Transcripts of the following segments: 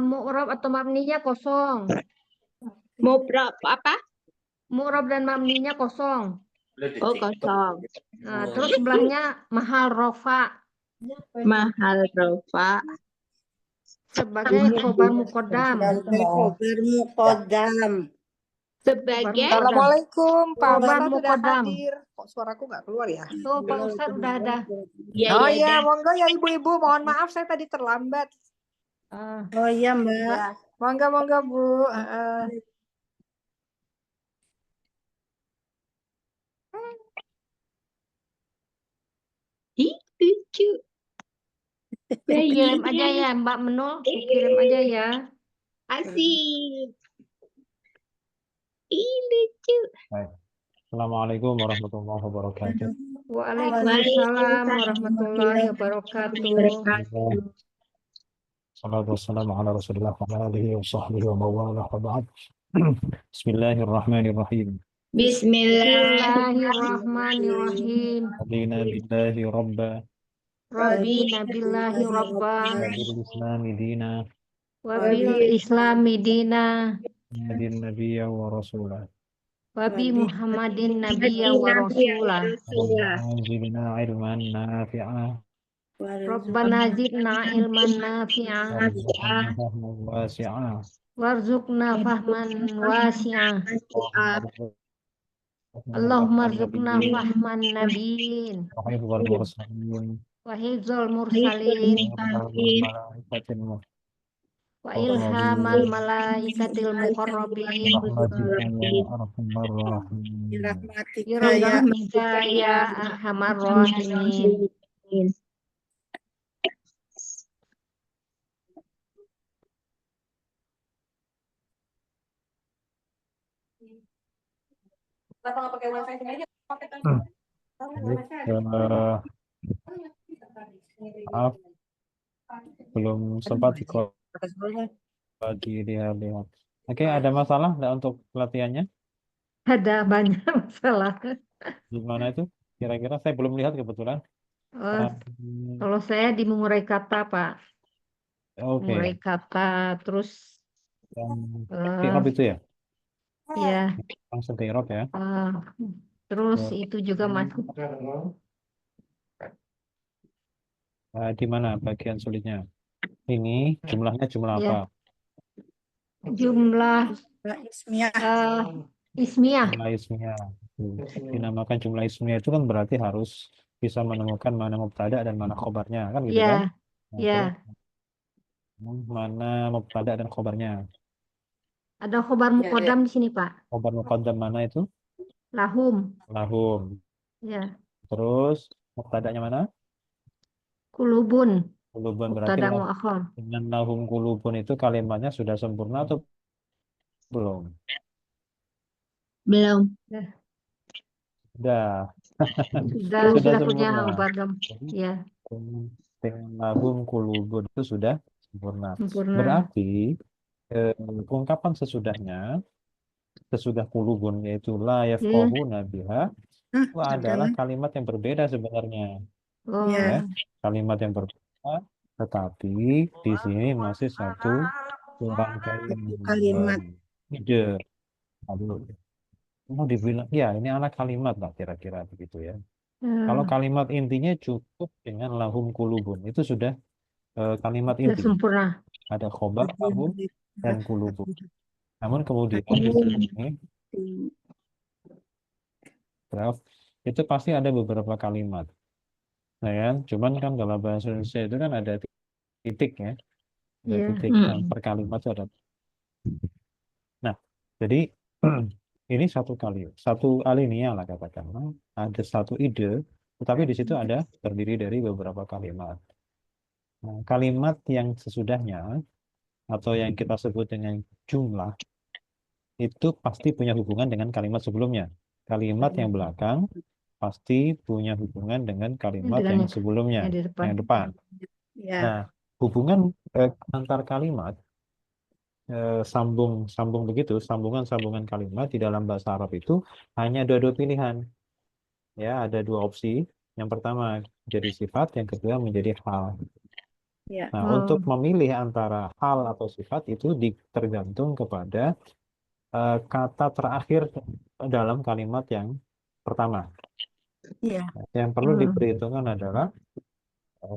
mu'rab atau mabninya kosong. Mu'rab apa? Mu'rab dan mabninya kosong. Oh, kosong. Nah, terus sebelahnya mahal rofa Mahal rofa. sebagai khobar muqaddam. Khobar muqaddam. Sebagai Assalamualaikum, Pak Khobar Ustadz sudah muqaddam. hadir. Kok suaraku nggak keluar ya? Tuh, Pak Ustadz udah ada. ya, Oh ya, iya, dah. monggo ya ibu-ibu. Mohon maaf saya tadi terlambat. Oh iya Mbak. Ya, monggo Bu. Ih, lucu. Kirim aja ya Mbak Menul, kirim aja ya. Asik. Ih, lucu. Baik. Assalamualaikum warahmatullahi wabarakatuh. Waalaikumsalam warahmatullahi wabarakatuh. Salatu wassalamu ala rasulillah wa ala alihi wa sahbihi wa mawalah wa ba'd. Bismillahirrahmanirrahim. Bismillahirrahmanirrahim. Radina billahi rabba Rabbina billahi rabba wa bil islami dina wa bil islami dina Muhammadin nabiyya wa rasulah. wa bi Muhammadin nabiyya wa rasulah. Rabbana zidna ilman nafi'a Rabbana zidna ilman nafi'a warzuqna fahman wasi'a warzuqna fahman wasi'a. Allahumma rzuqna fahman nabiyyin wa hifdzal mursalin wa hifdzal mursalin wa ilhamal malaikatil muqarrabin birahmatika ya arhamar rahimin. Maaf, belum sempat lagi lihat. Oke, ada masalah nggak untuk pelatihannya? Ada banyak masalah. Gimana itu? Kira-kira saya belum lihat kebetulan. Kalau saya di mengurai kata, Pak. Oke. Mengurai kata, terus I'rab itu ya? ya. Langsung ke i'rab ya. Terus itu juga masuk. Di mana bagian sulitnya? Ini jumlahnya jumlah apa? Jumlah Ismiyah. ismiyah. Jumlah ismiyah. Dinamakan jumlah ismiyah itu kan berarti harus bisa menemukan mana mubtada dan mana khobarnya, kan gitu kan? Ya. Mana mubtada dan khobarnya? Ada khobar muqaddam di sini, Pak. Khobar muqaddam mana itu? Lahum. Lahum. Ya. Terus mubtadanya mana? Kulubun. Kulubun, berarti dengan lahum kulubun itu kalimatnya sudah sempurna atau belum? Belum. Sudah punya sempurna. muqaddam. Ya. Dengan lahum kulubun itu sudah sempurna. Berarti ungkapan sesudah kulubun, yaitu la yafqahuna biha, itu adalah kalimat yang berbeda sebenarnya. Ya, kalimat yang berbeda, tetapi di sini masih satu kalimat. Ide. Mau dibilang, ya ini anak kalimat lah kira-kira begitu ya. Kalau kalimat intinya cukup dengan lahum kulubun, itu sudah kalimat inti. Sempurna. Ada khobar, lahum, dan kulubun. Namun kemudian di sini itu pasti ada beberapa kalimat. Nah, kan? Cuman kan dalam bahasa Indonesia itu kan ada titik ya. Ada titik per kalimat itu ada. Nah, jadi ini satu alinea lah katakanlah. Ada satu ide, tetapi di situ ada terdiri dari beberapa kalimat. Nah, kalimat yang sesudahnya atau yang kita sebut dengan jumlah itu pasti punya hubungan dengan kalimat sebelumnya. Kalimat yang belakang pasti punya hubungan dengan kalimat yang sebelumnya, yang depan. Ya. Nah, hubungan antar kalimat sambungan kalimat di dalam bahasa Arab itu hanya ada dua pilihan. Ya, ada dua opsi. Yang pertama menjadi sifat, yang kedua menjadi hal. Ya. Nah, Oh, untuk memilih antara hal atau sifat itu tergantung kepada kata terakhir dalam kalimat yang pertama. Iya. Yang perlu oh, diperhitungkan adalah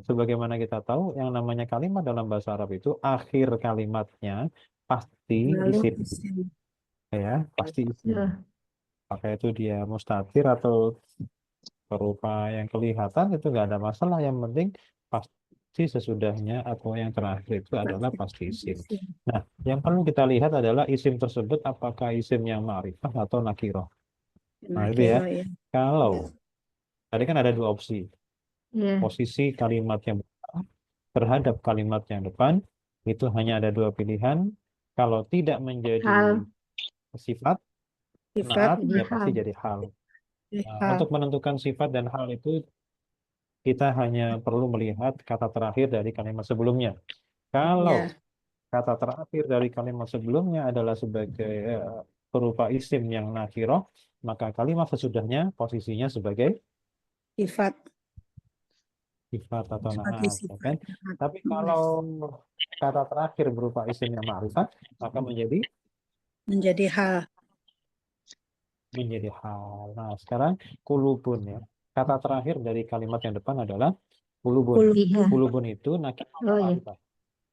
sebagaimana kita tahu yang namanya kalimat dalam bahasa Arab itu akhir kalimatnya pasti Lalu isim isim. ya, pasti isim. ya. Apakah itu dia mustatir atau berupa yang kelihatan itu nggak ada masalah. Yang penting pasti sesudahnya atau yang terakhir itu adalah pasti isim. Isim. Nah, yang perlu kita lihat adalah isim tersebut apakah isim yang ma'rifah atau nakiroh. Nah, itu ya. Nakiro ya. Kalau tadi kan ada dua opsi. Ya. Posisi kalimat yang benar terhadap kalimat yang depan itu hanya ada dua pilihan. Kalau tidak menjadi Hal sifat, Sifat naat, jadi ya hal. pasti jadi hal. Nah, hal. untuk menentukan sifat dan hal itu kita hanya perlu melihat kata terakhir dari kalimat sebelumnya. Kalau Ya. kata terakhir dari kalimat sebelumnya adalah sebagai berupa isim yang nakirah, maka kalimat sesudahnya posisinya sebagai Sifat. sifat atau Sebagai naat, ya sifat. kan? Tapi kalau kata terakhir berupa isim yang ma'rifat, maka Menjadi hal. menjadi hal. Nah, sekarang kulubun ya. Kata terakhir dari kalimat yang depan adalah kulubun. Kul Iya. Kulubun itu nakirah atau Oh ya. ma'rifah?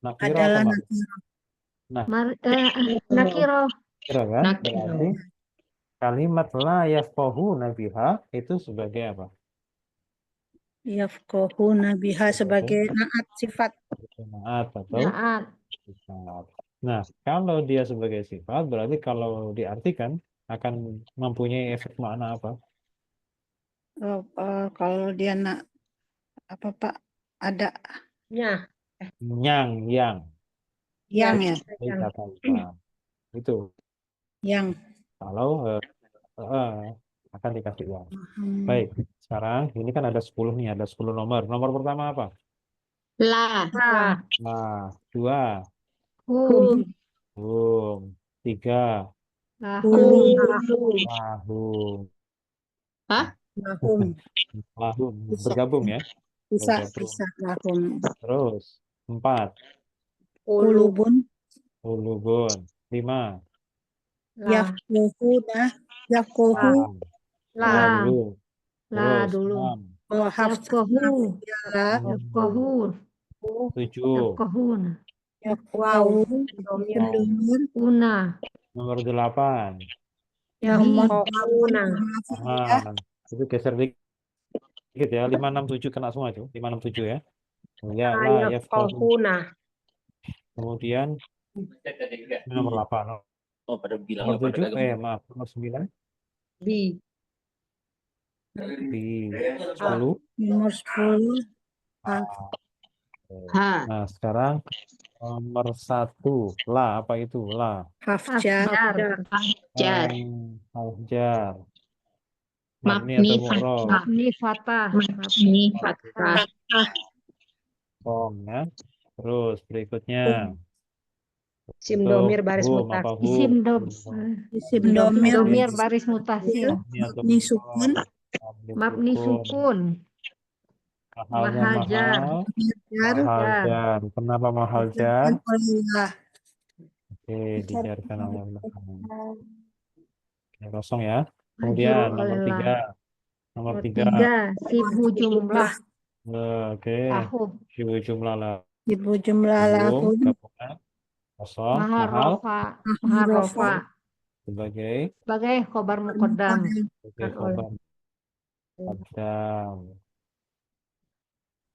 Nakirah atau adalah ma'rifah? nakiro. Nah, Nakiro. kira kan? Nakiro. Berarti kalimat la yafqahuna biha itu sebagai apa? Yafqahuna biha sebagai Sebagai naat sifat. naat atau Naat. sifat. Nah, kalau dia sebagai sifat, berarti kalau diartikan akan mempunyai efek makna apa? Kalau dia apa Pak? Ada Ya. Yang yang ya, kata itu yang. kalau akan dikasih yang. Baik, sekarang ini kan ada 10 nih, ada 10 nomor. Nomor pertama apa? La. La. Nah, 2, Hum. hum, 3, Lahum. lahum, Hah? Lahum. lahum, Bisa. bergabung ya, Bisa bergabung. lahum. Terus 4, Kulubun ulubun, 5, yafqahuna yafqahu La. lalu, La terus dulu. 6, Yafqahu. Yafqahun. 7, Yafqahun. yafqahu pendengar Una. nomor 8. nomor Yafqahuna. ya. Itu geser dikit ya, 5, 6, 7 kena semua itu, 5, 6, 7 ya. Ya, la, yafqahu. Yafqahuna. Kemudian ini nomor 8. Nomor 7, maaf, nomor 9, Bi. di 10. Nomor 10 Ha. Nah, sekarang nomor 1, la, apa itu? La. hafjar Afjar. Jar. Hafjar. Mabni Mabni atau mu'rob. fathah. Mabni fatah. Mabni fathah. Kom, ya. Terus berikutnya. Sim Untuk domir baris hum, mutak. apa hum? Isim isim domir domir baris mutasil. Mabni atau mabni sukun mu'rob. Mabni sukun. Mahalnya Mahajar. mahal. jar Mahal jar. Kenapa mahal jar? oleh Oke, dijarkan oleh Allah. Oke, kosong ya. Kemudian nomor 3. Nomor 3. 3. Sibu jumlah. Oke. Tahub. Jumlah lah. ibu jumlah lahum Gabungan. Kosong. Mahal Mahal. rofa. Mahal rofa. Sebagai Sebagai khobar muqaddam. khobar muqaddam.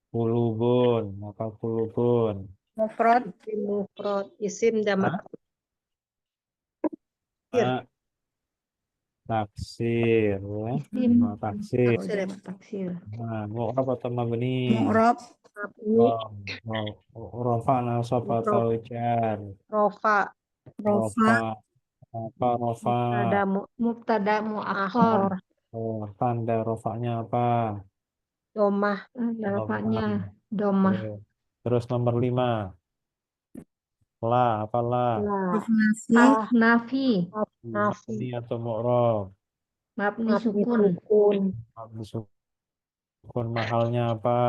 Kulubun. Maka kulubun. mufrad Isim mufrad. Isim jamak. Taksir. Ya. Isim. Taksir. Oh, jamak taksir. Nah, mu'rab atau mabni? mu'rab Mabni. Rofa nasab atau jar. Rofa. rofa Apa rofa? Mubtada muakhar. Akhor. Tanda rofanya apa? Domah. Rofanya domah. Oke. Terus nomor 5. La, apa la? nafsi Nafi. Nafi. Ini atau mu'rob? Mabni Mabni sukun. sukun. Sukun mahalnya apa?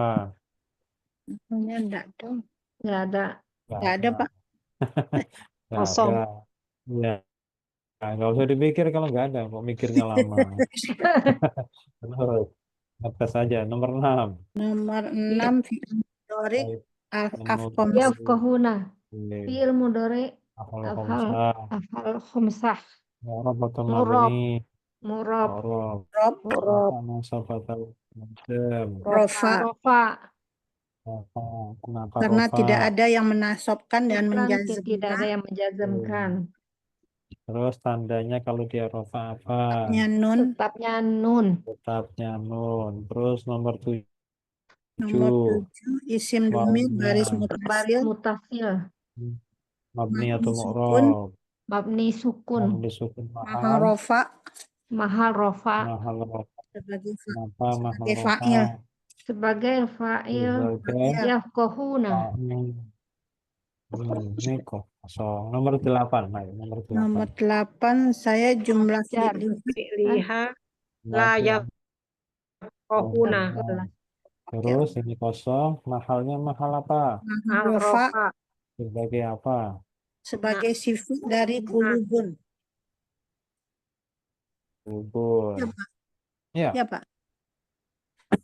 punya enggak dong Nggak ada. Nggak ada, Pak. Nggak Kosong. ada. Ya, nggak usah dipikir kalau nggak ada, kok mikirnya lama. Terus, atas saja, nomor 6. Nomor 6 fi'il mudhari al-afqom. Yafqahuna. Fi'il mudhari Afal afal khamsah, afal khumsah. mu'rab atau Murab. mabni, Murab. mu'rab, Rob, apa musafatal muqaddam, rofa, Rofa. apa, kenapa karena rofa, tidak ada yang menasobkan dan Bukan, tidak menjazmkan. ada yang menjazmkan. terus tandanya kalau dia rofa apa, Nya nun. Tetapnya nun. tetapnya nun, terus nomor 7, Nomor 7 isim domir wawunya, baris mutasil Mutasil. mabni atau mabni sukun, mu'rab, Mabni sukun. mabni sukun mahal mahal, rofa Mahal rofa. mahal rofa, sebagai kenapa mahal sebagai rofa, fa'il. Sebagai fa'il. sebagai Yafqahuna. fa'il. Ini kok kosong. Nomor 8, Nay, nomor 8. Nomor 8 saya jumlah Jar. Fi'liha la Yang yafqahuna. terus ini kosong, mahalnya mahal apa? mahal rofa Rofa. Sebagai apa? sebagai sifat dari kulubun. Kubur. Ya, Pak. Ya, Ya, Pak.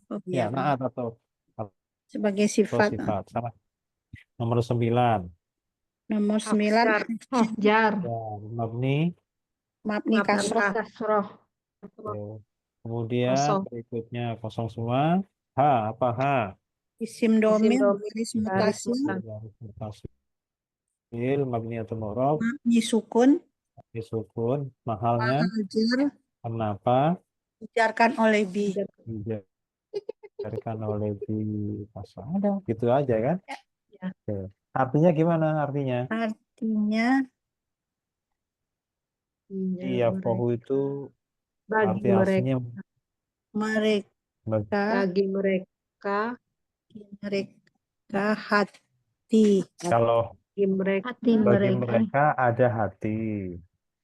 Oh, ya, iya, Pak. naat atau Sebagai sifat. sifat. Sama. Nomor 9. Nomor 9 Hafjar. Hafjar. Ya, mabni. mabni kasroh. Kasroh. Oke. Kemudian Kosong. berikutnya kosong semua. H, apa H? Isim domir domir, baris baris mutasil Mutasil, mabni atau mu'rab, mabni sukun disukun, mahalnya mahal jar kenapa? dijarkan oleh bi. Diajarkan oleh di pasal. Ada, gitu aja kan? Ya. Oke. Artinya gimana artinya? Artinya Iya, pohu itu arti Bagi mereka. aslinya mereka Bagi mereka. mereka hati. kalau Bagi mereka. Hati bagi mereka. mereka ada hati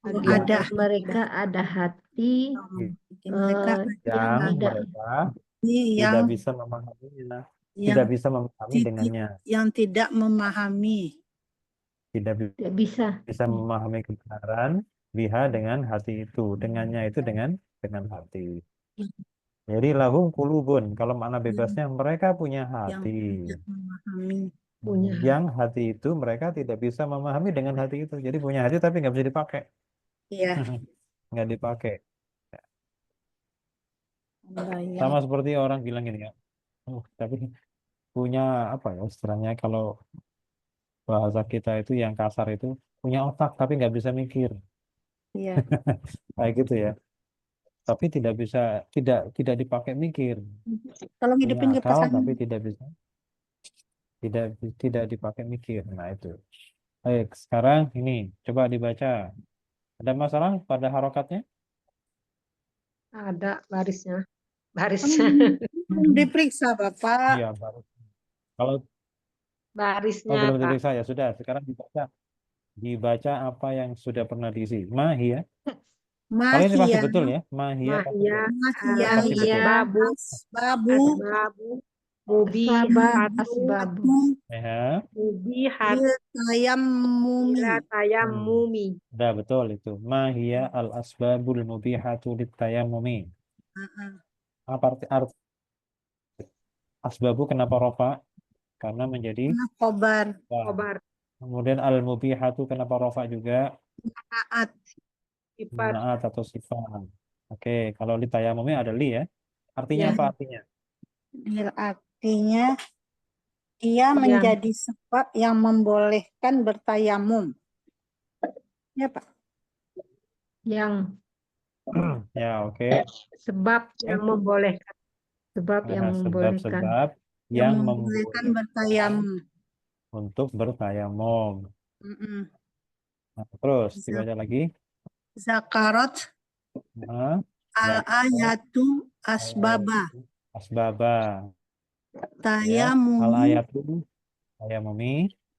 Bagi Ada. mereka ada hati Bagi mereka yang tidak. mereka hati tidak yang bisa memahaminya, yang tidak bisa memahami tidak- dengannya, yang tidak memahami. tidak tidak bisa. bisa memahami kebenaran biha dengan hati itu, dengannya itu dengan hati. Jadi lahum kulubun, kalau makna bebasnya mereka punya Yang hati. tidak memahami. Punya Yang hati itu mereka tidak bisa memahami dengan hati itu. Jadi punya hati tapi nggak bisa dipakai, Iya. nggak dipakai. Yang Sama seperti orang bilang gini ya, tapi punya apa ya istilahnya kalau bahasa kita itu yang kasar itu punya otak tapi nggak bisa mikir, iya. kayak gitu ya. Tapi tidak bisa, tidak dipakai mikir. Kalau Punya hidupin akal kipas tapi angin. tidak bisa, tidak dipakai mikir. Nah itu. Baik, sekarang ini coba dibaca. Ada masalah pada harokatnya? ada barisnya. Barisnya. Diperiksa Bapak. Iya, baru. Kalau Barisnya, belum Pak. diperiksa ya sudah. Sekarang dibaca. Dibaca apa yang sudah pernah diisi. Mahia. Kalau ini pasti Mahia. betul ya. Mahia pasti Mahia. betul. Mahia. Pasti betul. Babu. Babu. Asbabu. Mubi. Asbabu. Ya, Mubi. Hat. Tayammumi. Ila tayammumi. udah betul itu. Mahia al asbabul mubihatu littayammumi. Apa arti asbabu kenapa rofa? Karena menjadi Khobar. wah. Kobar. Kemudian al mubihatu kenapa rofa juga? Taat. Sifat. Naat atau sifat. Oke, kalau litayamumi ada li ya. Artinya Ya. apa artinya? Artinya dia menjadi sebab yang membolehkan bertayamum. Ya Pak. Yang Ya, oke. sebab Yang membolehkan. sebab yang membolehkan. Sebab-sebab Yang yang membolehkan membolehkan bertayamum. untuk bertayamum. Mm-mm. Nah, terus dibaca lagi. Zakarat Nah, al-ayatu asbaba. asbaba. Ya, Tayamumi al-ayatu tayamumi.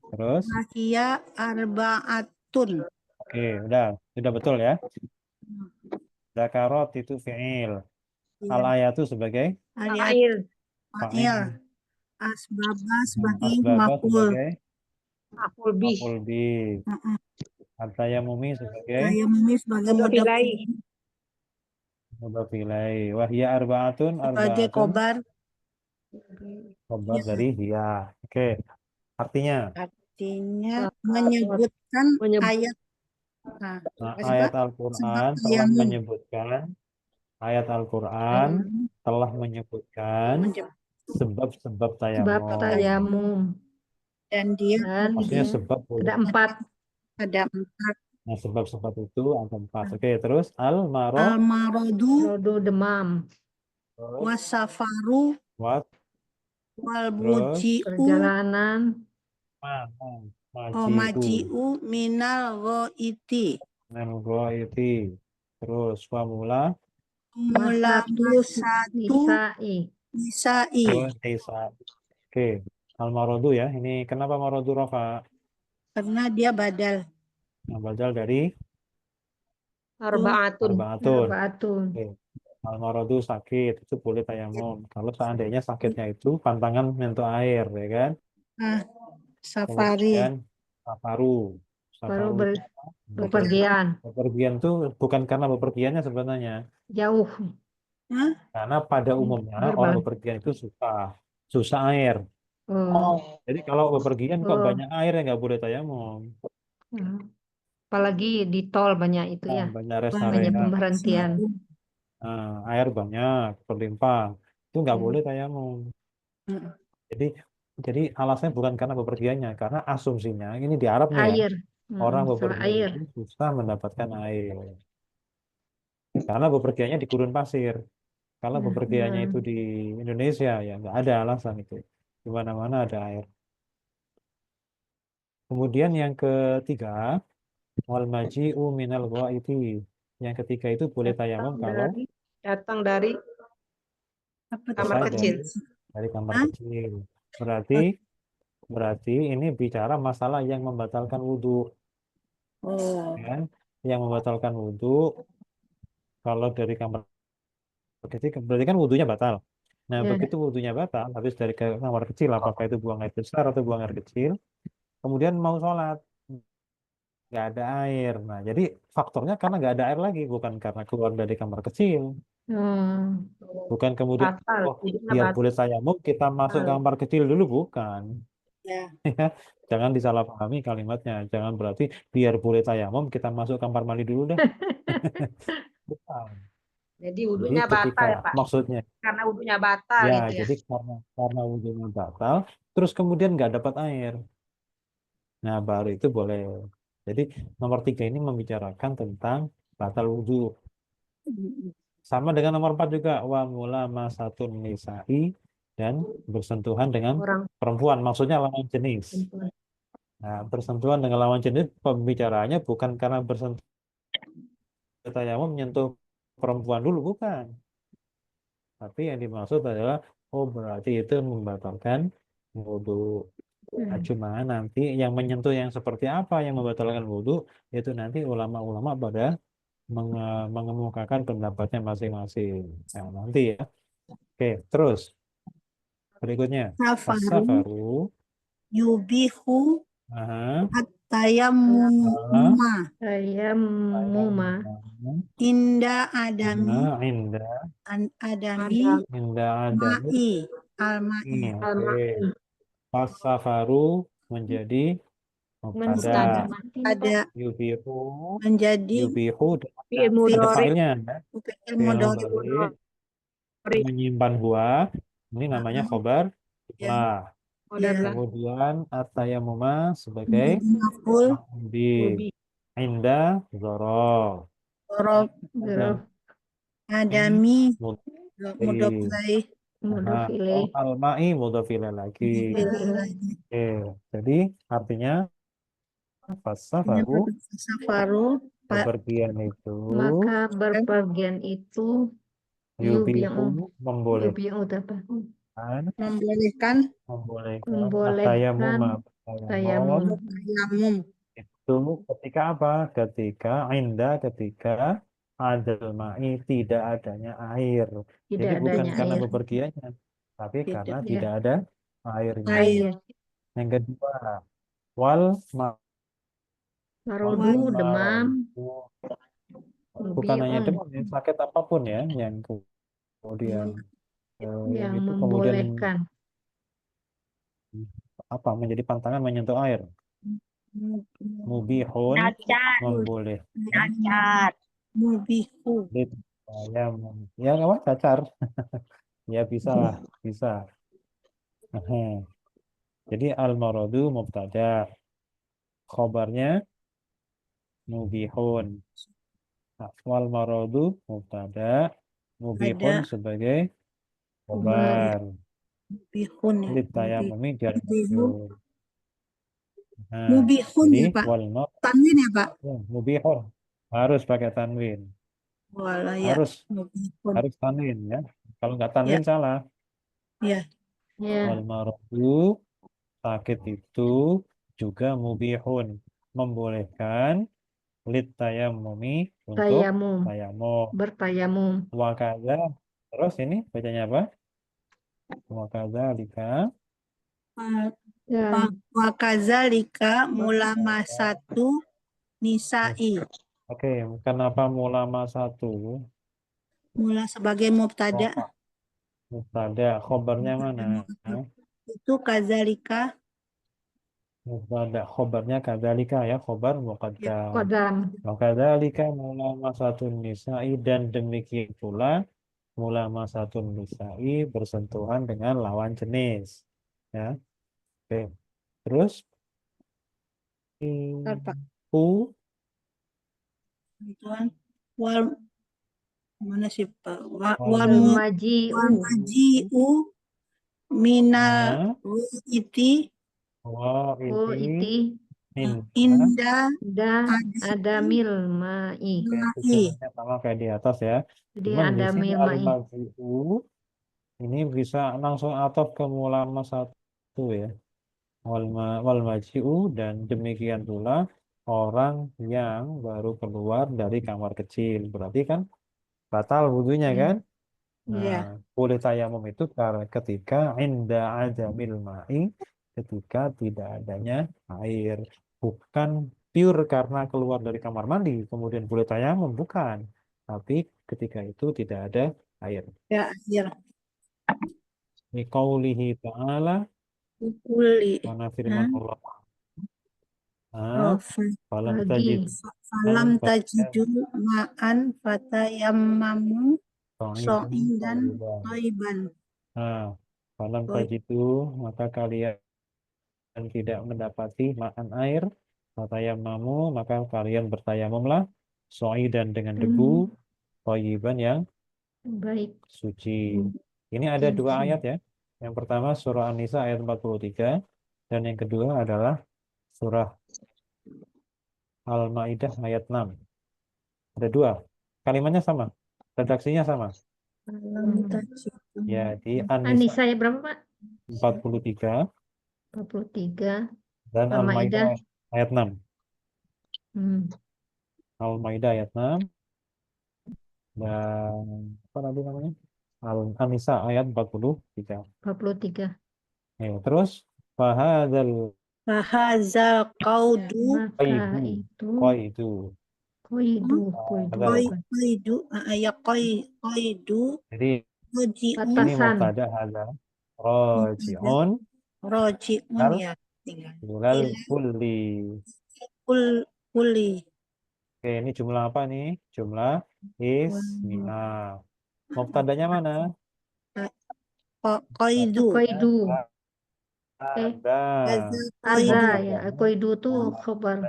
Terus, hiya arba'atun. oke, sudah betul ya. Zakarot itu fi'il. Al-ayatu sebagai Ayat Fa'il. fa'il. Asbaba sebagai asbaba maf'ul. sebagai Maf'ul bih. maf'ul bih. At-tayammumi sebagai Tayamumi sebagai Mudhof mudhof ilaih. mudhof ilaih. Wahya arba'atun, sebagai arba'atun kobar. khabar Ya, dari hiya. Oke. Artinya, artinya menyebutkan Menyebut ayat. Nah, nah, apa sih, ayat Pak? Al-Quran Sebab telah tayamum. menyebutkan ayat Al-Quran telah menyebutkan sebab-sebab Sebab tayamum. tayamum. Dan dia Dan Maksudnya dia sebab ada boleh. 4. ada 4. Nah, sebab-sebab itu ada 4. Oke, terus al-maro, Al-marodu, Rodo demam. terus wasafaru, what, terus walbuji'u, Perjalanan. maji'u, maji'u minal ghaiti. itu, terus wamula, Mula musatu Nisa'i. nisa'i. terus desa. Oke, al-marodu ya. Ini kenapa marodu rofa? Karena dia badal. Nah, badal dari arba'atun. arba'atun. Arbaatun. Oke. Al-marodu sakit, itu boleh tayamum. Kalau seandainya sakitnya itu pantangan menyentuh air, ya kan? Nah, safari. Kemudian safaru. Baru Safaru itu bepergian. bepergian itu bukan karena bepergiannya sebenarnya. Jauh. Hah? Karena pada umumnya orang Berbalik. bepergian itu susah air. Oh. Jadi kalau bepergian kok Oh. banyak air ya nggak boleh tayamum. Apalagi di tol banyak itu ya. Banyak rest Banyak area. pemberhentian. Air banyak, berlimpah. Itu nggak Hmm. boleh tayamum. Mm. Jadi alasannya bukan karena bepergiannya, karena asumsinya ini di Arab nih ya, Air. orang Sama bepergian air. itu susah mendapatkan air. Karena bepergiannya di gurun pasir. Kalau bepergiannya itu di Indonesia ya nggak ada alasan itu. Di mana-mana ada air. Kemudian yang ketiga, wal maji'u minal ghaiti. Yang ketiga itu boleh tayamum kalau Datang dari Apa tuh? kamar selesai kecil. dari kamar Hah? kecil. Berarti ini bicara masalah yang membatalkan wudhu. Oh, Kan? Yang membatalkan wudhu kalau dari kamar kecil berarti kan wudhunya batal. Nah, Ya. begitu wudhunya batal, habis dari kamar kecil, apakah itu buang air besar atau buang air kecil, kemudian mau sholat, nggak ada air. Nah, jadi faktornya karena nggak ada air lagi, bukan karena keluar dari kamar kecil. Bukan kemudian, Batal. oh, Wudhunya biar batal. boleh tayamum, kita masuk kamar kecil dulu, bukan. ya. Jangan disalahpahami kalimatnya. Jangan berarti biar boleh tayamum, kita masuk kamar mandi dulu deh. Bukan. Jadi Jadi wudhunya batal ketika ya Pak. maksudnya, Karena wudhunya batal ya, gitu ya. jadi karena wudhunya batal, terus kemudian nggak dapat air. Nah, baru itu boleh. Jadi nomor 3 ini membicarakan tentang batal wudhu. Sama dengan nomor 4 juga, wa mulamasatun nisa'i, dan bersentuhan dengan Orang perempuan, maksudnya lawan jenis. Nah, bersentuhan dengan lawan jenis pembicaraannya bukan karena bersentuhan tayamum menyentuh perempuan dulu, bukan. Tapi yang dimaksud adalah, oh berarti itu membatalkan wudhu. Nah, cuma nanti yang menyentuh yang seperti apa yang membatalkan wudhu, itu nanti ulama-ulama pada mengemukakan pendapatnya masing-masing. Nah, nanti ya. Oke, terus berikutnya. Safaru As-safaru. yubihu Aha. at-tayammuma Tayammuma. inda adami Nah, indah. adami Indah ada. ma'i al-ma'i. Oke. As-safaru menjadi mubtada. Ada Yubihu. menjadi Yubihu fi'il ada mudhari. failnya. fi'il Fi'il mudhari mudhari menyimpan buah. Ini namanya khobar ya. lah. Ya. Kemudian at-tayammuma sebagai Menjadi maf'ul di inda zoro. huruf Dan adami mudhaf mudhof ilaih. Mudhof ilaih. al-ma'i mudhaf ilaih lagi. Oke, jadi artinya fasafaru Safaru bepergian itu Maka berpergian itu yubihu membolehkan membolehkan at-tayammum tayamum. tayamum itu ketika apa? Ketika adal ma'i tidak adanya air. Tidak Jadi bukan adanya karena air. bepergiannya, tapi Tidak, karena ya. tidak ada airnya. Air. Yang kedua, Wal Marodu, demam, bukan hanya mubiun, demam, ya, sakit apapun ya yang kemudian yang itu kemudian membolehkan. apa menjadi pantangan menyentuh air. Mubihun memboleh. Mubihu. Ya nggak apa cacar. Ya bisa lah, bisa. Jadi al-maradu mubtada. Khobarnya mubihun. Wal maradu mubtada. Mubihun Ada sebagai Khobar. khobar. mubihun ya. Litayamumi jar Mubihu. majrur. Nah, Mubihun jadi ya Pak. wal mar Tanwin ya Pak. mubihun harus pakai tanwin. Walah ya. Harus Mubihun. tanwin ya. Kalau nggak Ya. tanwin salah. Ya. Ya, Wal maradu sakit itu juga mubihun membolehkan litayamumi untuk tayamum, tayamum. bertayamum. Wakaza terus ini bacanya apa? Wakaza lika Ya, Wa kadzalika mulamasatu nisa'i. Oke, kenapa mulama satu? Mula sebagai mubtada. Mubtada, khobarnya mana? Itu kadzalika Mubtada, khobarnya kadzalika ya, khobar muqaddam. kodam. Wakadzalika mulama satu nisa'i dan demikian pula mulama satu nisa'i bersentuhan dengan lawan jenis. Ya, oke. Terus Bentar, Pak. u Tuan wal mana sih Pak? Wal Maji'u, Maji'u minal Nah, iti wa iti, inda da, adamil ma'i. Susunannya sama kayak di atas ya. Jadi Cuman di sini adamil ma'i. al-maji'u ini bisa langsung ataf ke mulama satu ya. Wal maji'u dan demikian pula orang yang baru keluar dari kamar kecil. Berarti kan batal wudhunya kan? Iya. Nah, boleh tayamum itu karena ketika inda adamil ma'i, ketika tidak adanya air. Bukan pure karena keluar dari kamar mandi, kemudian boleh tayamum, bukan. Tapi ketika itu tidak ada air. Ya, akhir Ini qaulihi ta'ala, kulli karena firman Allah. Falam Pagi. tajid falam tajidu ma'an fatayammamu so'idan thayyiban. Nah, falam tajidu maka kalian tidak mendapati makan air, fatayammamu maka kalian bertayamumlah dan dengan debu, thayyiban yang Baik. suci. Ini ada dua ayat ya. Yang pertama surah An-Nisa ayat 43 dan yang kedua adalah surah Al-Maidah ayat 6. Ada dua. Kalimatnya sama. Redaksinya sama. Falam tajidu. Ya, di An-Nisa Anissa ya berapa Pak? 43 43. dan Al-Maidah. Al-Maidah ayat 6. Al-Maidah ayat 6 dan apa tadi namanya? Al-Nisa ayat 43. 43. Ya, terus fahadzal Fahazal qaudu Maka itu qaidu. koidu. qaidu ya qaidu Jadi roji'un ini Batasan. mubtada hadza raji'un roji'un ya tinggal ilal kulli. kulli Oke, ini jumlah apa nih? Jumlah ismiyah. Mubtadanya mana? qaidu Koidu. Ada. Ada ya. Koidu itu khobar.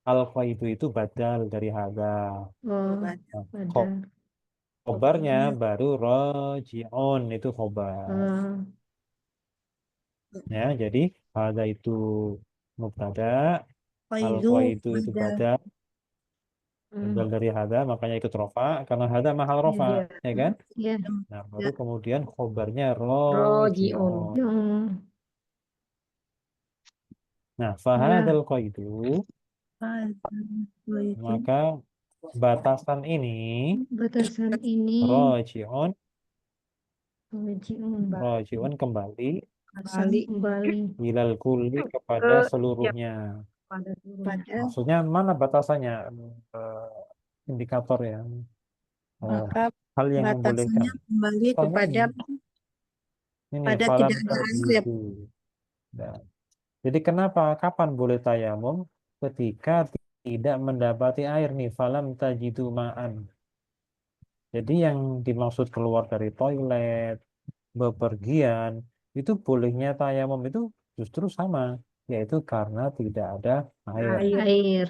Al-qaidu itu badal dari hadza. Oh, Nah, ada. khobarnya baru roji'un itu khobar. Ya, jadi hadza itu mubtada, al-qaidu itu badal. Badal dari hadza makanya ikut rofa karena hadza mahal rofa, ya kan? Iya. Nah, baru kemudian khobarnya Roji'un. roji'un. Nah, fahadzal qaidu maka batasan ini Batasan ini roji'un roji'un. kembali Kembali Kembali. ilal kulli ke kepada ya, seluruhnya. pada seluruhnya. pada Maksudnya mana batasannya? Indikator ya. maka Hal yang batasannya membolehkan. kembali Contohnya kepada ini pada falam tidak ada air ya. tajidu. Nah, jadi kenapa? Kapan boleh tayamum? Ketika tidak mendapati air nih, falam tajidu ma'an. Jadi yang dimaksud keluar dari toilet, bepergian, itu bolehnya tayamum itu justru sama, yaitu karena tidak ada air. Air. Air.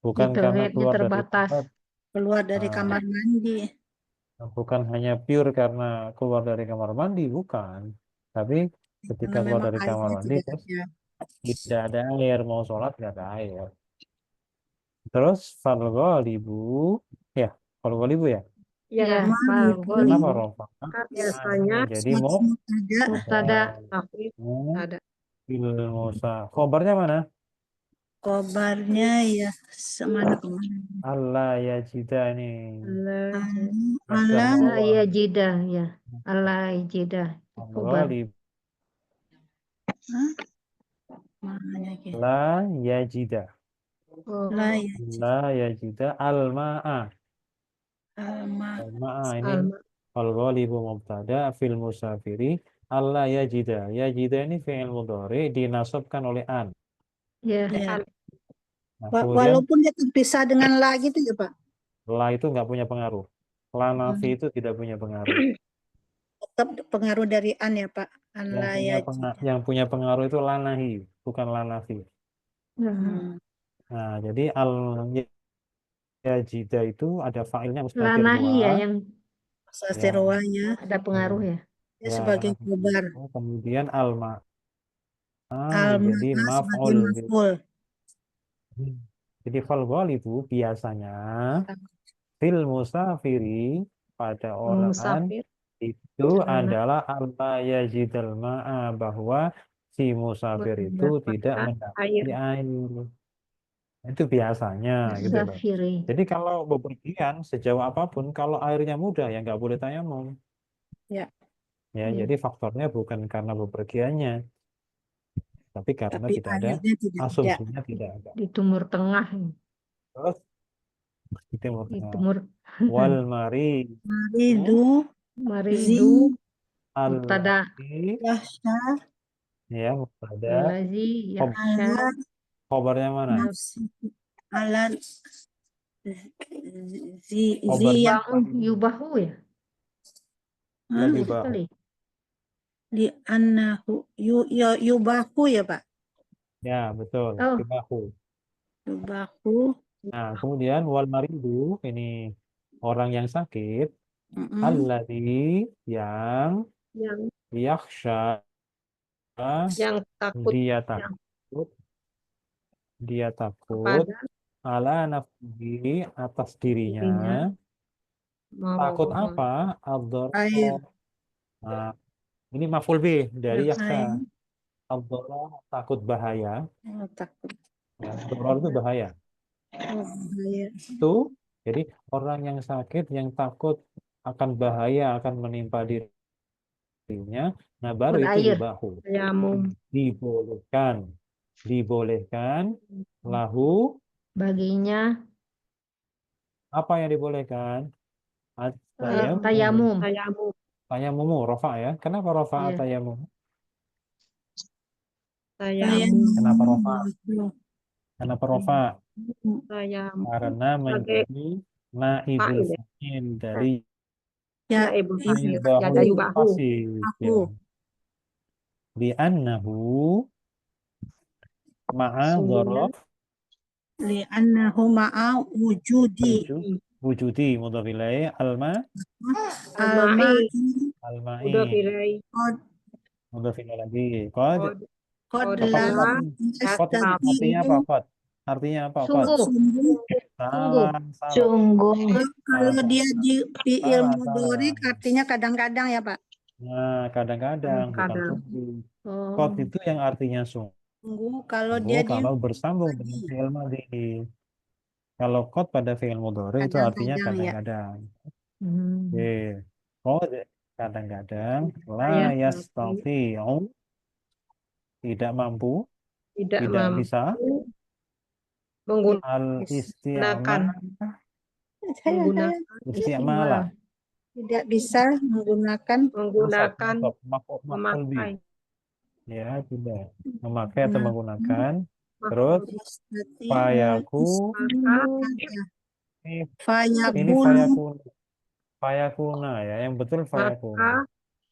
Bukan Di karena toiletnya keluar dari terbatas. toilet, keluar dari Nah. kamar mandi. bukan hanya pure karena keluar dari kamar mandi, bukan. Tapi ketika Karena keluar memang dari kamar airnya mandi, tidak terus ada. tidak ada air, mau sholat nggak ada air. Terus falghalibu, ya, falghalibu ya. Ya, Ya, Malibu Kenapa falghalibu. rofa? kan biasanya Jadi saat ada Mubtada. tapi ada fil musa. Khobarnya mana? kobarnya ya semana kemana. Allah ya cita ini. Allah La yajidah ya. Allah yajidah. Khobar. Falghalibu mana ke? la yajida. Oh, La ya La yajida al-ma'a. alma Al-ma'a ini alma al-ghalibu mubtada fil musafiri Allah yajida. Yajida ini fi'il mudhari dinasabkan oleh an. ya. ya. Nah, kemudian Walaupun dia terpisah dengan la gitu ya Pak. la itu nggak punya pengaruh. La nafi itu tidak punya pengaruh. Tetap pengaruh dari an ya Pak. An Yang la punya ya yang punya pengaruh itu la nahi, bukan la nafi. Nah, Nah, jadi al yajida itu ada fa'ilnya mustatir lanahi ya dua. yang Sasirawanya ada pengaruh ya. dia Ya, sebagai kobar. kemudian al-ma Alma jadi sebagai maf'ul. maf'ul. Jadi fal ghalibu biasanya fil musafiri pada orang musafir itu Karena adalah alla yajidal ma'a, bahwa si musafir itu tidak mendapatkan mendapati air. Itu biasanya gitu loh. musafiri. Jadi kalau bepergian sejauh apapun, kalau airnya mudah ya nggak boleh tayamum. Ya. Ya, Ya. jadi faktornya bukan karena bepergiannya, tapi karena Tapi tidak ada, airnya tidak ada. asumsinya tidak ada. Di Timur Tengah. Terus di Timur Di Tengah. Timur Wal mari Maridu Maridu mubtada al-lati, yahsha ya mubtada. allazi yakhsha ala Khobarnya mana? nafsi ala Khobarnya yubahu ya. lagi Bagus sekali. di annahu yubahu ya Pak. Ya, betul. Oh. Yubahu. Yubahu. Nah, kemudian wal maridu ini orang yang sakit, alladzi yang yakhsha, yang takut dia takut kepada ala nafsihi, atas dirinya. Takut apa? Air. Nah, ini maf'ul bih dari Air. yakhsha. Takut bahaya. Takut Doror itu bahaya. bahaya. Itu jadi orang yang sakit yang takut akan bahaya akan menimpa dirinya, nah baru itu Berair. yubahu. tayamum Dibolehkan lahu, Baginya apa yang dibolehkan? tayamum. Tayamumu rofa ya. Kenapa rofa Iya. tayamum? tayamum Kenapa rofa? tayamum Karena menjadi naibul fa'il dari Ya, ibu yubahu ada yubahu pasif, ya. Li'annahu ma'a dhorof li'annahu ma'a wujudi mudhaf ilaih alma'i mudhaf ilaih lagi qad artinya apa qad? Artinya apa qad? Sungguh. Sungguh. Kalau dia di fi'il mudhari artinya kadang-kadang ya Pak. Nah, kadang-kadang bukan sungguh. Qad itu yang artinya Sungguh kalau dia di kalau bersambung dengan fi'il madhi. Kalau qad pada fi'il mudhari itu artinya kadang-kadang ya. kadang-kadang. Oke. Qad Kadang-kadang la Saya yastati'u, tidak mampu, tidak tidak mampu bisa menggunakan al-isti'mal, menggunakan isti'mala. Tidak bisa menggunakan menggunakan Maf'ul bi. memakai Ya, tidak. Memakai atau menggunakan. makhluk. Terus fayaku, ini fayakunu fayakuna ya, yang betul fayakuna.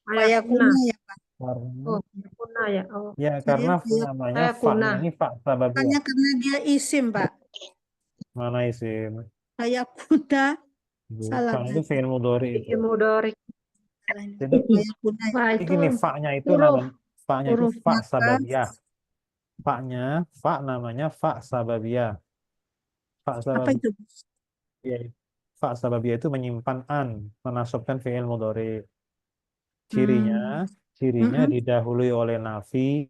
fayakuna ya Pak. Karena Oh, kuna ya. Oh, ya karena namanya fayakuna. fa ini fa sababiyah. Makanya karena dia isim Pak. Mana isim? Fayakuna salah Bukan, itu berarti. fi'il mudhari itu. Mudhari. Jadi Fayakuna Fa itu gini, fa-nya itu huruf. namanya fa-nya itu Huruf. fa Maka- sababiyah. Fa namanya fa sababiyah. Fa apa sababiyah. itu? Fa sababiyah itu menyimpan an, menasabkan fi'il mudhari. Cirinya didahului oleh nafi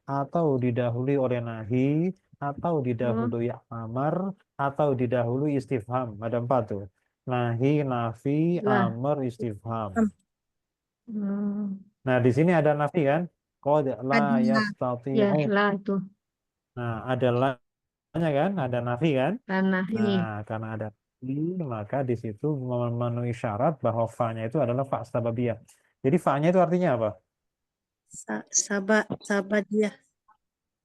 atau didahului oleh nahi atau didahului amar atau didahului istifham. Ada 4 tuh. Nahi, nafi, Lah. amar, istifham. Hmm. Nah, di sini ada nafi kan? Qad la Ada. Ya, yastati'u. lah itu. Nah, ada la-nya kan? Ada nafi kan? Karena Nah, karena ada nafi, maka di situ memenuhi syarat bahwa fa-nya itu adalah fa sababiyah. Jadi fa-nya itu artinya apa? Sahabat dia.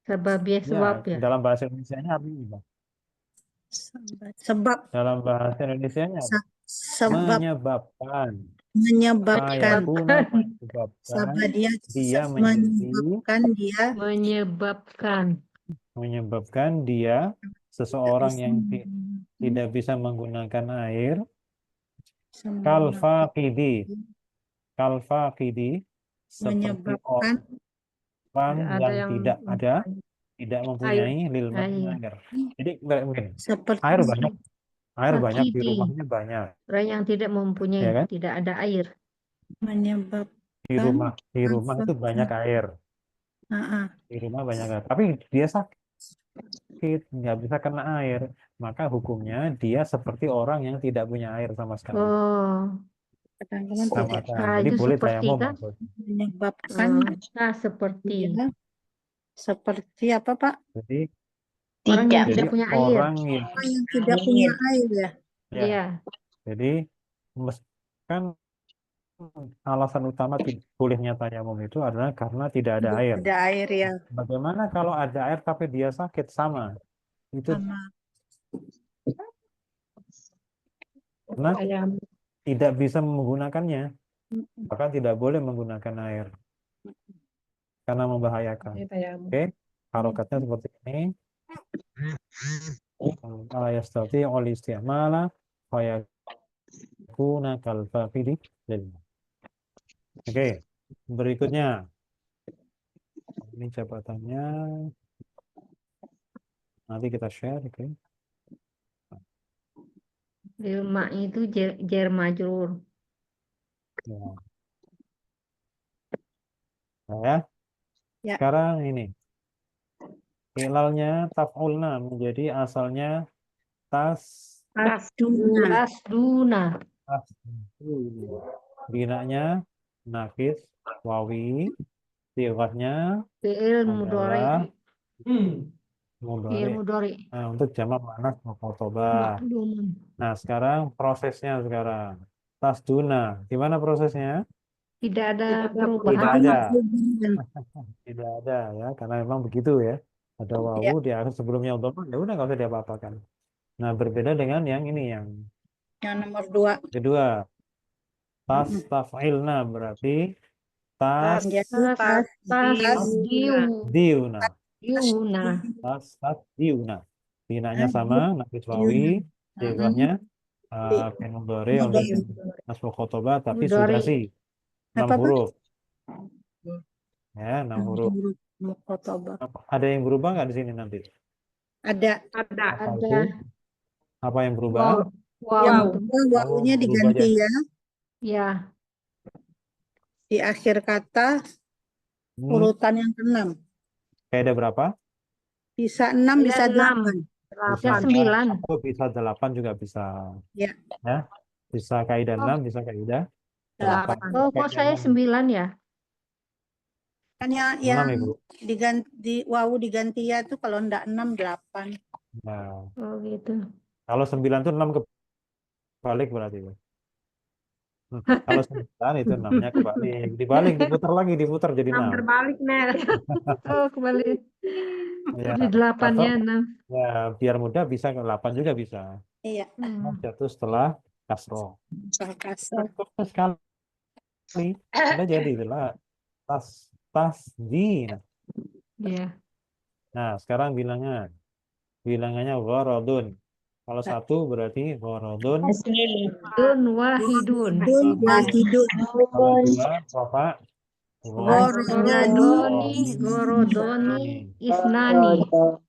sebabnya sebab ya. Dalam bahasa Indonesianya artinya apa? Sebab Dalam bahasa Indonesianya apa? sebab Menyebabkan. menyebabkan Fayakuna menyebabkan sahabat dia dia menjadi Menyebabkan dia seseorang yang tidak bisa menggunakan air. Kalfaqidi seperti menyebabkan orang Ada yang tidak mempunyai lil air. Jadi seperti air banyak di Fakidi. rumahnya banyak. Orang yang tidak mempunyai, Ya kan? tidak ada air. menyebabkan Di rumah itu banyak air. Di rumah banyak air. Tapi dia sakit, nggak bisa kena air. Maka hukumnya dia seperti orang yang tidak punya air sama sekali. Oh, Sama tidak sekali. Jadi itu boleh seperti tayamum kan? maksudnya. menyebabkan Seperti dia seperti apa Pak? Jadi orang yang jadi tidak punya air. orang yang Orang yang tidak punya air ya. ya, Iya. jadi kan alasan utama bolehnya tayamum itu adalah karena tidak ada air. Ada air ya. Bagaimana kalau ada air tapi dia sakit? Sama. Itu Sama. karena tidak bisa menggunakannya, bahkan tidak boleh menggunakan air karena membahayakan. Oke, harokatnya seperti ini. Ayastati ol isti'mala fayakuna kalfaqidi. Oke, berikutnya ini jabatannya nanti kita share. Oke. Ilma itu jar majrur. Ya. Nah, ya. Ya. Sekarang ini hilalnya taf'ulna menjadi asalnya Tasduna. Tasduna. binanya nakis wawi, sifatnya Fi'il mudhari. adalah Fi'il mudhari. mudhari. Nah, untuk jamak muannats mukhatabah. Maklum. Nah, sekarang prosesnya sekarang. Tasduna. Gimana prosesnya? Tidak ada Tidak perubahan. ada. Tidak ada ya, karena memang begitu ya. Ada wawu di akhir sebelumnya untuk ya udah nggak usah diapa-apakan. Nah, berbeda dengan yang ini yang nomor 2. kedua. Taf'ilna berarti diuna. Diuna. Binanya sama, nakis wawi, sifatnya fi'il mudhari untuk nasbu khotobah tapi sudasi 6 huruf. Ya, 6 huruf. Ada yang berubah nggak di sini nanti? Ada. Apa yang berubah? Wawunya diganti ya. Ya. Di akhir kata urutan yang ke-6. Kayak ada berapa? Bisa 6, bisa 8. Bisa 9. Oh, bisa 8 juga bisa. Ya. Ya. Bisa kaidah 6, bisa kaidah 8. Oh, kok saya 9 ya? Kan yang 6 Ibu. diganti wawu diganti ya tuh kalau enggak 6 8. Nah, Oh, gitu. kalau 9 itu 6 kebalik berarti. Bu. Kalau 9 itu 6-nya kebalik. Dibalik, diputar lagi, diputar jadi 6 6. terbalik, Nel. Oh, kembali. Ya, Jadi 8-nya 6. ya, biar mudah bisa ke 8 juga bisa. Iya. Jatuh setelah kasroh. Kasar. Sekali. Udah jadi itulah tasdin. Iya. Nah, sekarang bilangannya gharadun. Kalau 1 berarti gharadun. Dun wahidun. Wahidun. Kalau 2 apa? Gorodoni, gorodoni, isnani.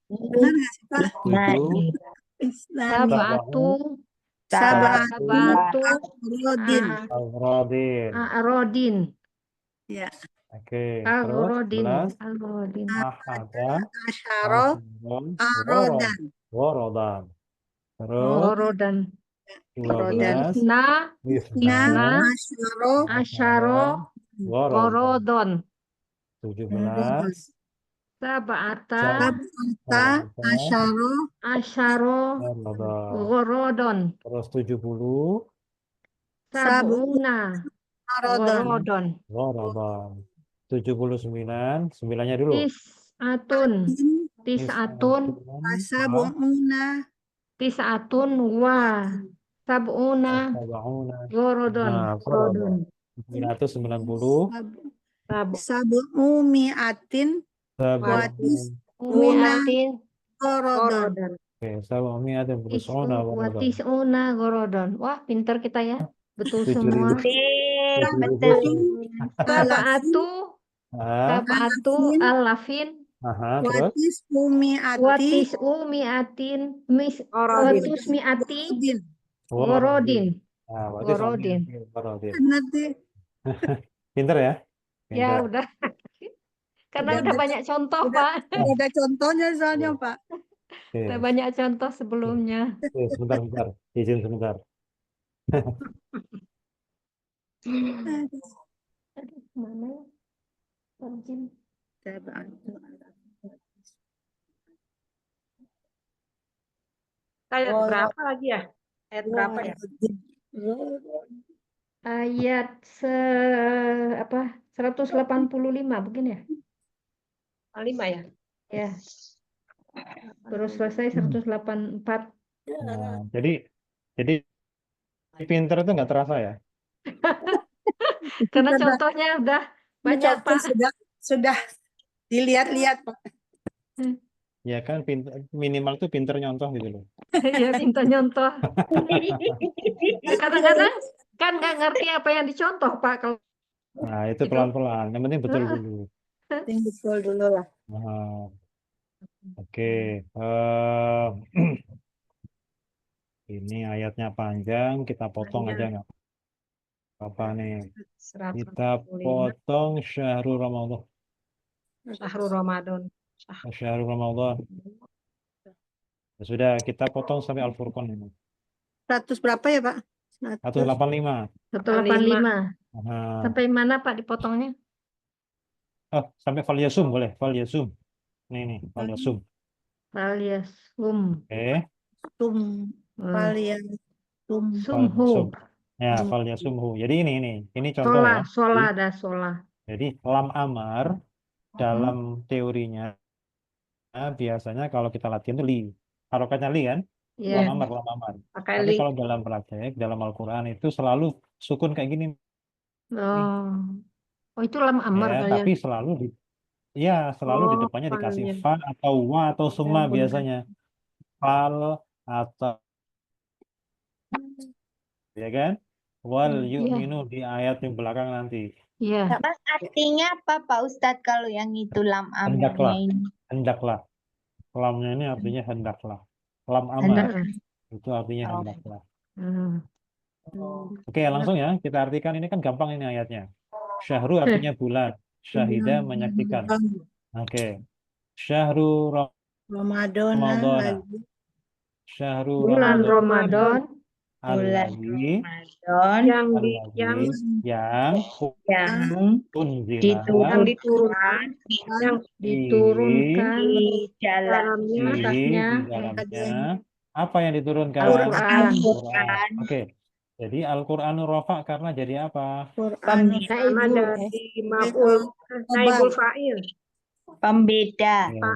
Benar nggak sih Pak? 7 Islam. Sabatu, Sabatu. sabatu, Rodin. Al-Radin. a'rodin. Ya. Oke, terus Al-Rodin. 11 Al-Rodin. Ahada Asyaro. Arodan. Waradan. Terus Gorodan. 12 Isna, Isna Asyaro. asyaro, Waradan. gorodon. 17 Sab'ata, Sabata. Asyaro. asyaro, Waradan. gorodon. Terus 70 Sab'una, Arodon. gorodon. Waradan. 79 9-nya dulu. Tis'atun, tis'atun, Asabuna. tis'atun wa sab'una Sab'una. gorodon. Nah, Gorodon. 990 Sabu mi'atin. Watis. Umiatin Korodon. Gorodan. Oke, Sab'una ada bersona Waradan. watis'una gorodon. Wah, pinter kita ya. Betul 7.000. semua. 7.000. Sab'atu, Ah, sab'atu alafin, aha, terus Watis umi'ati. watis'u mi'atin, Gorodin. watus mi'ati Rodin. gorodin. Nah, berarti Gorodin. Gorodin. Benar deh. Pinter ya? Ya Pinter. udah. Karena Udah udah ada- banyak contoh, udah- Pak. Ada contohnya soalnya Pak. Oke, Udah banyak contoh sebelumnya. oke, sebentar. Izin sebentar. Aduh, mana ya? Tarjim. Ayat berapa lagi ya? Ayat berapa ya? Ayat apa? 185 begini ya? 5 ya? Ya. Terus selesai 184. Nah, jadi pinter itu nggak terasa ya? Karena contohnya udah banyak, Contoh Pak. sudah dilihat-lihat Pak. Ya kan, minimal tuh pinter nyontoh gitu loh. Ya, pintar nyontoh. Kadang-kadang kan nggak ngerti apa yang dicontoh, Pak. Kalau Nah, itu Gitu. pelan-pelan. Yang penting betul dulu. Yang betul dulu lah. Nah, oke. Ini ayatnya panjang, kita potong aja nggak apa nih. Kita 145. potong Syahrul Ramadan. Syahrul Ramadan. Syahrul Ramadan. Ya sudah, kita potong sampai Al-Furqan ini. 100 berapa ya Pak? 185. 185. Nah, Sampai mana, Pak, dipotongnya? oh, sampai Falyasum boleh, Falyasum. Nih, Falyasum. Falyasum. Oke. Tum kalian tum Sumhu. Ya, Falyasumhu. Jadi ini contoh ya. Sola ada sola. Jadi lam amar dalam teorinya biasanya kalau kita latihan itu li. Harokatnya li kan? Ya. Lam amar. Pakai Tapi li. kalau dalam praktek, dalam Al-Quran itu selalu sukun kayak gini. Oh, itu lam amar Ya, kalian. tapi selalu di depannya dikasih falnya. fa atau wa atau summa biasanya. Fal atau ya kan? Wal yu'minu di ayat yang belakang nanti. Iya. Mas, artinya apa Pak Ustadz kalau yang itu lam Hendaklah. amarnya ini? Hendaklah. Lamnya ini artinya hendaklah. Lam amar Hendaklah. itu artinya hendaklah. Hmm. Oke, langsung ya kita artikan, ini kan gampang ini ayatnya. Syahru artinya bulan, syahida menyaksikan. Oke. Syahru Ramadan Ramadan. lagi. Syahru Bulan Ramadan. Ramadan bulan Allazi Ramadan yang yang yang unzila diturunkan yang Diturunkan di dalam dalamnya di atasnya dalamnya apa yang diturunkan? Al-Quran. Al-Quran. Oke. Jadi Al-Qur'anur rafa karena jadi apa? Pembeda, karena Naibul. dari maf'ul naibul fa'il pembeda. Ya.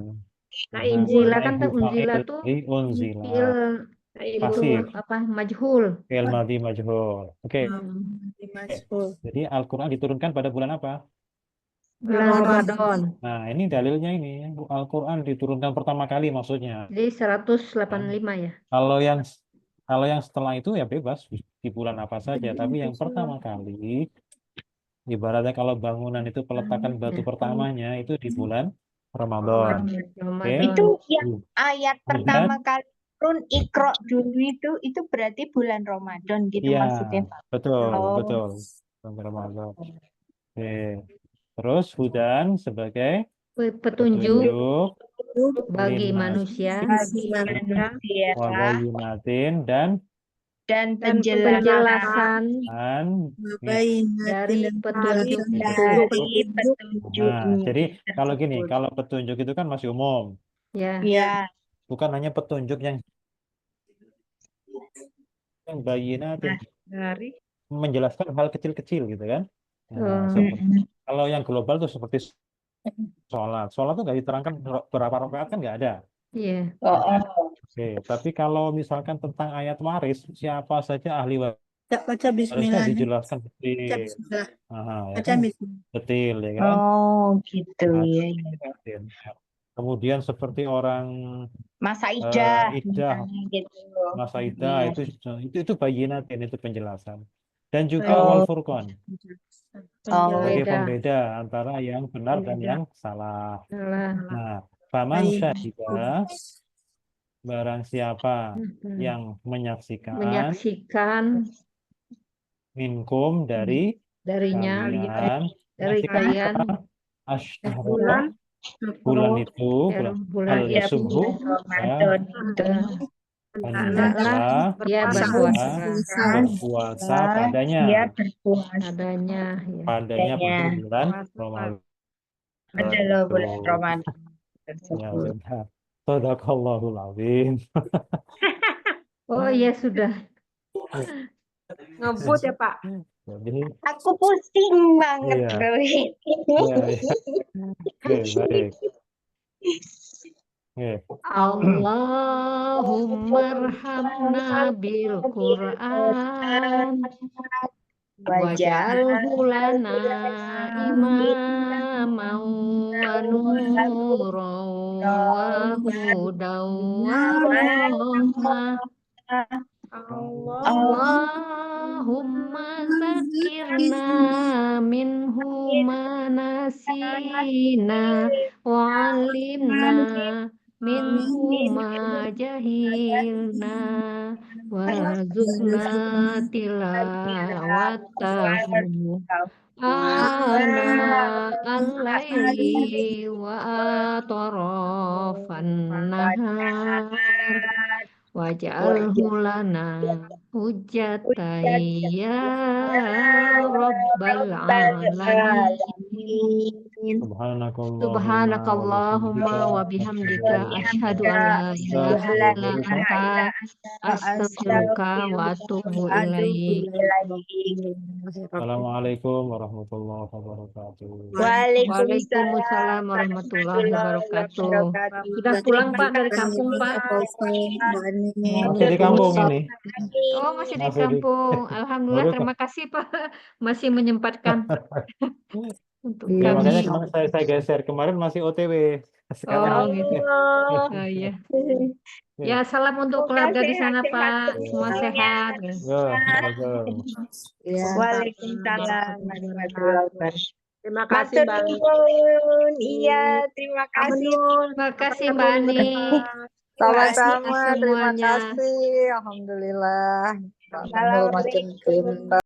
Unzila kan tuh, Naibul unzila fa'il tuh dari unzila. fiil naibul itu Pasif. apa majhul. Fi'il madhi majhul. Oke. Dimasuk. Jadi Al-Qur'an diturunkan pada bulan apa? Bulan Ramadan. Nah, ini dalilnya ini. Al-Qur'an diturunkan pertama kali maksudnya. Jadi 185 ya. Kalau yang setelah itu ya bebas di bulan apa saja, tapi yang pertama kali ibaratnya kalau bangunan itu peletakan batu pertamanya itu di bulan Ramadan. Ramadan. Itu yang ayat Hudan. pertama kali turun Iqra dulu itu berarti bulan Ramadan gitu Iya, maksudnya. betul, Oh. betul. Bulan Ramadan. Oke. Terus hudan sebagai Petunjuk petunjuk bagi linnas manusia Bagi manusia wa bayyinatin dan dan penjelasan Dari dari petunjuk itu. dari petunjuk. Nah, jadi kalau gini, kalau petunjuk itu kan masih umum, Ya. Ya, bukan hanya petunjuk yang bayyinatin dari menjelaskan hal kecil-kecil gitu kan. Nah, Oh. kalau yang global tuh seperti sholat tuh nggak diterangkan berapa rakaat kan nggak ada. Iya. Oke, tapi kalau misalkan tentang ayat waris, siapa saja ahli warisnya baca bismillah. dijelaskan Baca detil. bismillah. Ya Baca kan? bismillah. Detil ya kan. oh gitu Nah, ya. detil. Kemudian seperti orang Masa idah, idah, misalnya gitu. masa idah itu bayyinatin itu penjelasan. Dan juga Oh. wal furqan sebagai Beda. pembeda antara yang benar dan yang salah. Salah. Nah, faman Baik. syahida barang siapa yang menyaksikan minkum dari darinya kalian kalian asyhara bulan itu bulan Ya, al-sumhu Ramadan itu. hendaklah dia berpuasa padanya Dia berpuasa padanya pada bulan Ramadan. adalah bulan Ramadan Ya tersebut. sudah. Shadaqallahul azim. Oh iya sudah. ngebut ya Pak. Jadi Aku pusing banget Iya. loh ini. Oke, baik. Oke. Allahumma arhamna bil Qur'an waj'alhu lana imaman wa nuran wa hudan wa rahmah. Allahumma zakirna minhu ma nasina wa alimna minhu ma jahilna warzuqna tilawatahu ana al-laili wa atrafan nahar waj'alhu lana hujjatan ya rabbal alamin. Subhanakallahumma wa bihamdika asyhadu an la ilaha illa anta astaghfiruka wa atubu ilaik. Assalamualaikum warahmatullahi wabarakatuh. Waalaikumsalam warahmatullahi wabarakatuh. Sudah pulang Pak dari kampung Pak? Masih di kampung ini. Oh masih di Masih di- kampung. Alhamdulillah Baru terima kasih Pak masih menyempatkan untuk Ya, kami. makanya kemarin saya geser. Kemarin masih OTW. Sekarang Oh gitu. Oh iya. Ya salam untuk keluarga di sana Pak. Semua sehat. Betul. Waalaikumsalam warahmatullahi wabarakatuh. Terima kasih Mbak. Iya, terima kasih. Terima kasih Mbak Ani. Sama-sama, terima semuanya. kasih. Alhamdulillah. Pak Nurul makin Assalamualaikum. pintar.